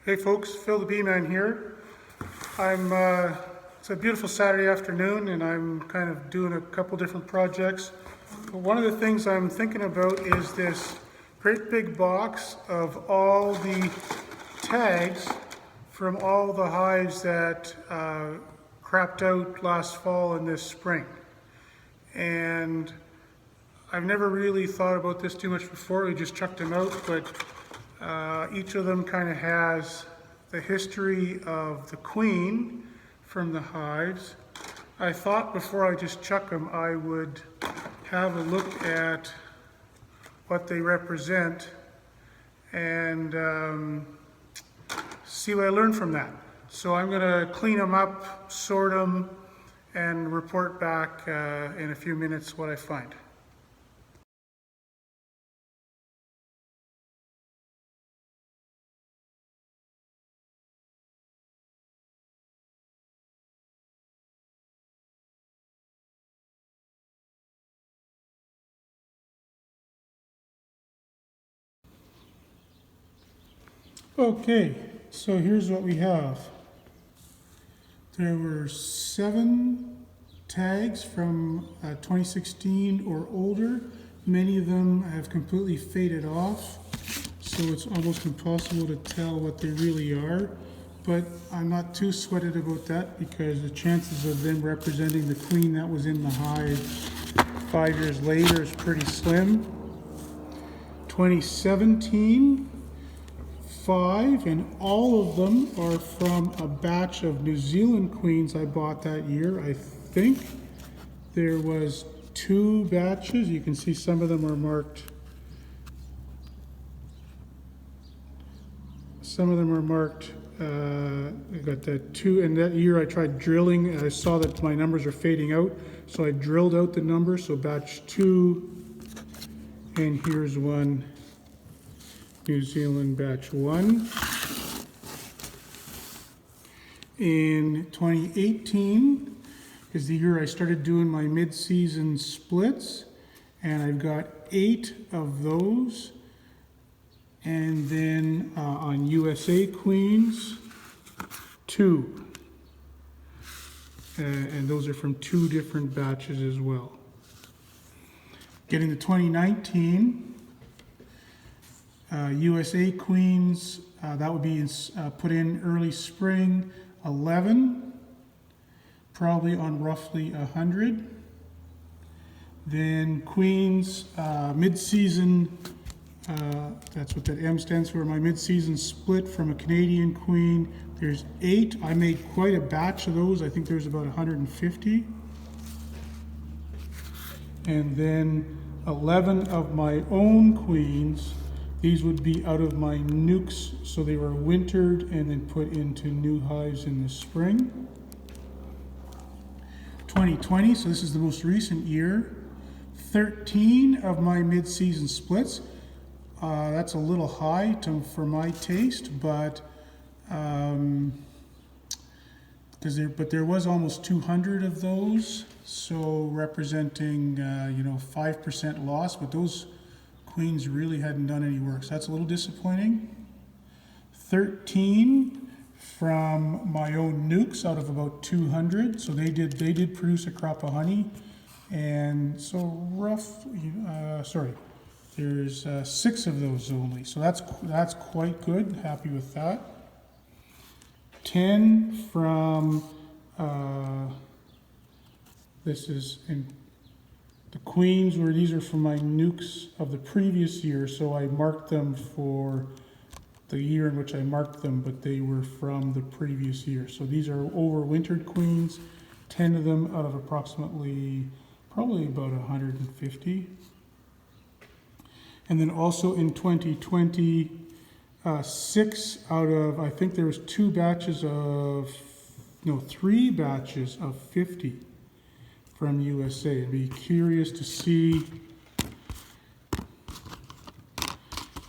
Hey folks, Phil the Bee Man here. It's a beautiful Saturday afternoon and I'm kind of doing a couple different projects. But one of the things I'm thinking about is this great big box of all the tags from all the hives that crapped out last fall and this spring. And I've never really thought about this too much before, we just chucked them out, but each of them kind of has the history of the queen from the hives. I thought before I just chuck them, I would have a look at what they represent and see what I learned from that. So I'm going to clean them up, sort them, and report back in a few minutes what I find. Okay, so here's what we have. There were 7 tags from 2016 or older. Many of them have completely faded off, so it's almost impossible to tell what they really are. But I'm not too sweated about that because the chances of them representing the queen that was in the hive 5 years later is pretty slim. 2017. 5, and all of them are from a batch of New Zealand queens I bought that year. I think there was 2 batches. You can see some of them are marked. Some of them are marked. I got that 2, and that year I tried drilling and I saw that my numbers are fading out, so I drilled out the numbers. So batch 2, and here's one. New Zealand batch 1. In 2018 is the year I started doing my mid-season splits, and I've got 8 of those. And then on USA Queens, 2. And those are from 2 different batches as well. Getting to 2019, USA Queens, that would be put in early spring, 11, probably on roughly 100. Then Queens, mid-season, that's what that M stands for, my mid-season split from a Canadian queen. There's 8. I made quite a batch of those. I think there's about 150. And then 11 of my own queens. These would be out of my nukes, so they were wintered and then put into new hives in the spring. 2020, so this is the most recent year. 13 of my mid-season splits. That's a little high for my taste, but there was almost 200 of those, so representing 5% loss, but those queens really hadn't done any work, so that's a little disappointing. 13 from my own nukes out of about 200, so they did produce a crop of honey, and so there's 6 of those only, so that's quite good. Happy with that. 10 from this is in the queens, where these are from my nukes of the previous year, so I marked them for the year in which I marked them, but they were from the previous year. So these are overwintered queens, 10 of them out of approximately, probably about 150. And then also in 2020, 6 out of, I think there was 3 batches of 50. From USA. I'd be curious to see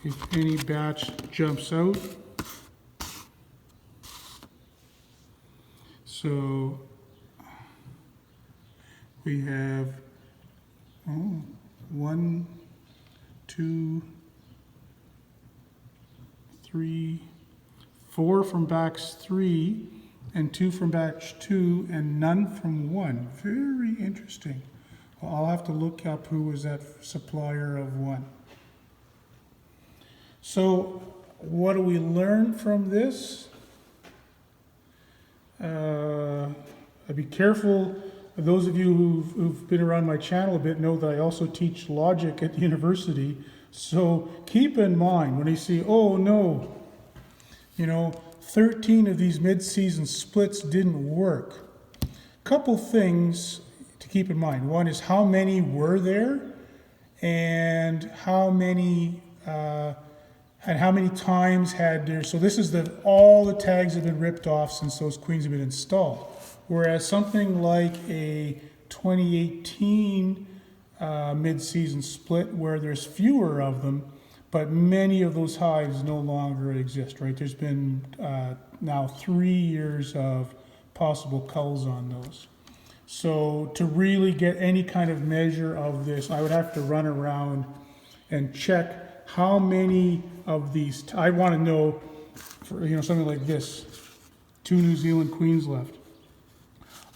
if any batch jumps out. So we have 1, 2, 3, 4 from batch 3, and 2 from batch 2, and none from 1. Very interesting. Well, I'll have to look up who was that supplier of 1. So what do we learn from this? I'd be careful. Those of you who've been around my channel a bit know that I also teach logic at university. So keep in mind when you see, oh no, 13 of these mid-season splits didn't work. Couple things to keep in mind. One is how many were there, and how many times had there. So this is all the tags have been ripped off since those queens have been installed. Whereas something like a 2018 mid-season split where there's fewer of them, but many of those hives no longer exist, right? There's been now 3 years of possible culls on those. So to really get any kind of measure of this, I would have to run around and check how many of these. I want to know, for something like this, 2 New Zealand queens left.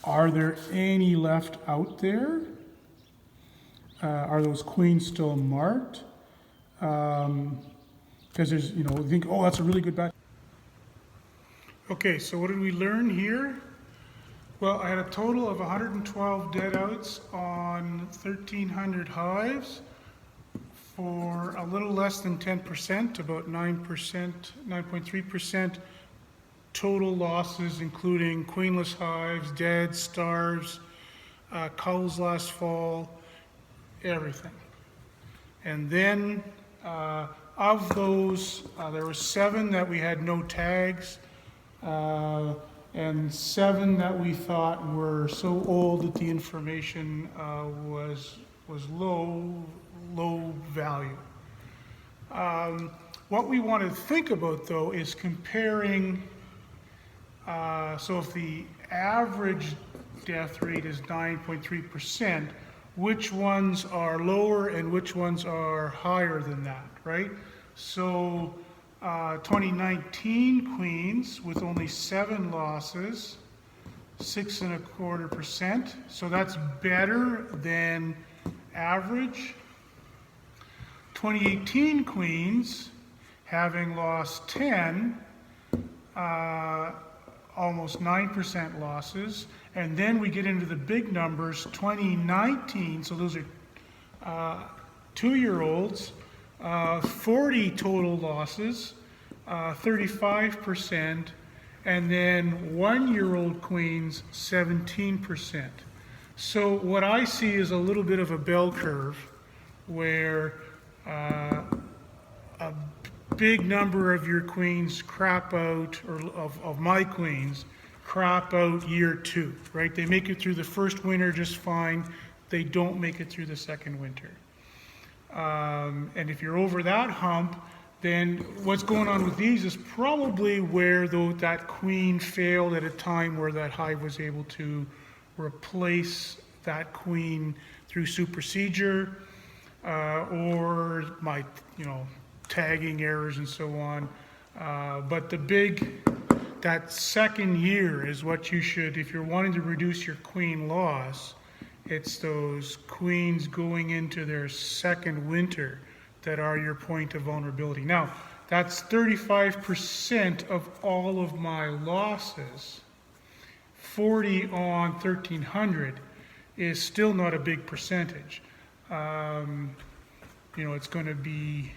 Are there any left out there? Are those queens still marked? Because there's, you think, oh, that's a really good batch. Okay, so what did we learn here? Well, I had a total of 112 dead outs on 1,300 hives for a little less than 10%, about 9%, 9.3% total losses, including queenless hives, dead, starves, culls last fall, everything. And then of those, there were 7 that we had no tags, and 7 that we thought were so old that the information was low value. What we want to think about though is comparing. So if the average death rate is 9.3%, which ones are lower and which ones are higher than that, right? So 2019 queens with only 7 losses, 6.25%. So that's better than average. 2018 queens having lost 10, almost 9% losses. And then we get into the big numbers, 2019, so those are 2-year-olds, 40 total losses, 35%, and then 1-year-old queens, 17%. So what I see is a little bit of a bell curve where a big number of your queens crop out, or of my queens, crop out year 2, right? They make it through the first winter just fine. They don't make it through the second winter. And if you're over that hump, then what's going on with these is probably where that queen failed at a time where that hive was able to replace that queen through supersedure, or my, tagging errors and so on. But that second year is what you should, if you're wanting to reduce your queen loss, it's those queens going into their second winter that are your point of vulnerability. Now, that's 35% of all of my losses. 40 on 1,300 is still not a big percentage. It's going to be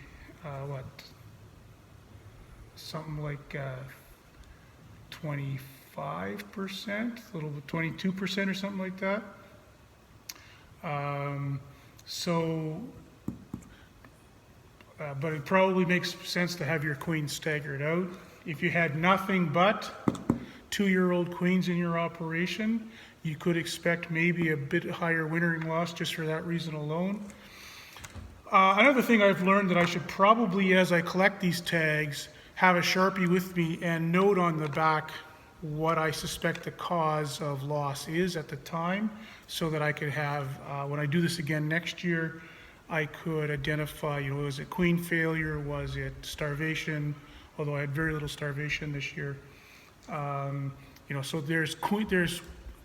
something like 25%, a little bit 22% or something like that. But it probably makes sense to have your queens staggered out. If you had nothing but 2-year-old queens in your operation, you could expect maybe a bit higher wintering loss just for that reason alone. Another thing I've learned that I should probably, as I collect these tags, have a Sharpie with me and note on the back what I suspect the cause of loss is at the time, so that I could have, when I do this again next year, I could identify, was it queen failure, was it starvation, although I had very little starvation this year. So there's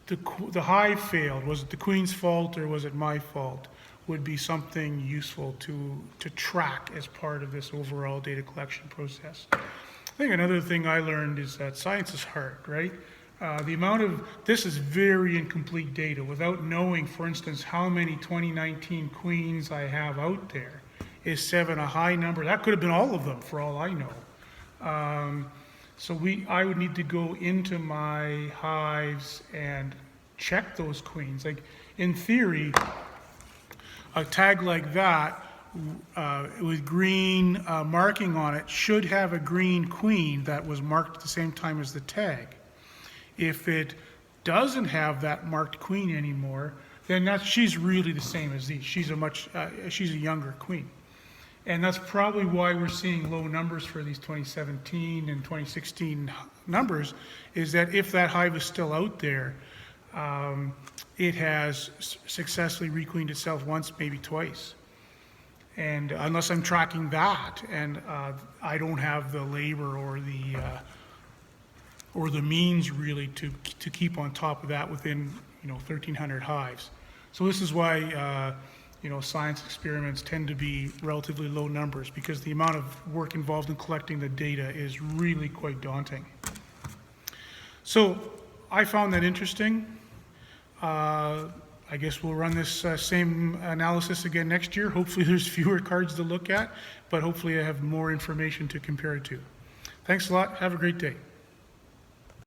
the hive failed. Was it the queen's fault or was it my fault? Would be something useful to track as part of this overall data collection process. I think another thing I learned is that science is hard, right? This is very incomplete data without knowing, for instance, how many 2019 queens I have out there. Is 7 a high number? That could have been all of them for all I know. I would need to go into my hives and check those queens. Like in theory, a tag like that with green marking on it should have a green queen that was marked at the same time as the tag. If it doesn't have that marked queen anymore, then she's really the same as these. She's a younger queen. And that's probably why we're seeing low numbers for these 2017 and 2016 numbers, is that if that hive is still out there, it has successfully requeened itself once, maybe twice. And unless I'm tracking that, and I don't have the labor or the means really to keep on top of that within 1,300 hives. So this is why science experiments tend to be relatively low numbers, because the amount of work involved in collecting the data is really quite daunting. So I found that interesting. I guess we'll run this same analysis again next year. Hopefully there's fewer cards to look at, but hopefully I have more information to compare it to. Thanks a lot. Have a great day.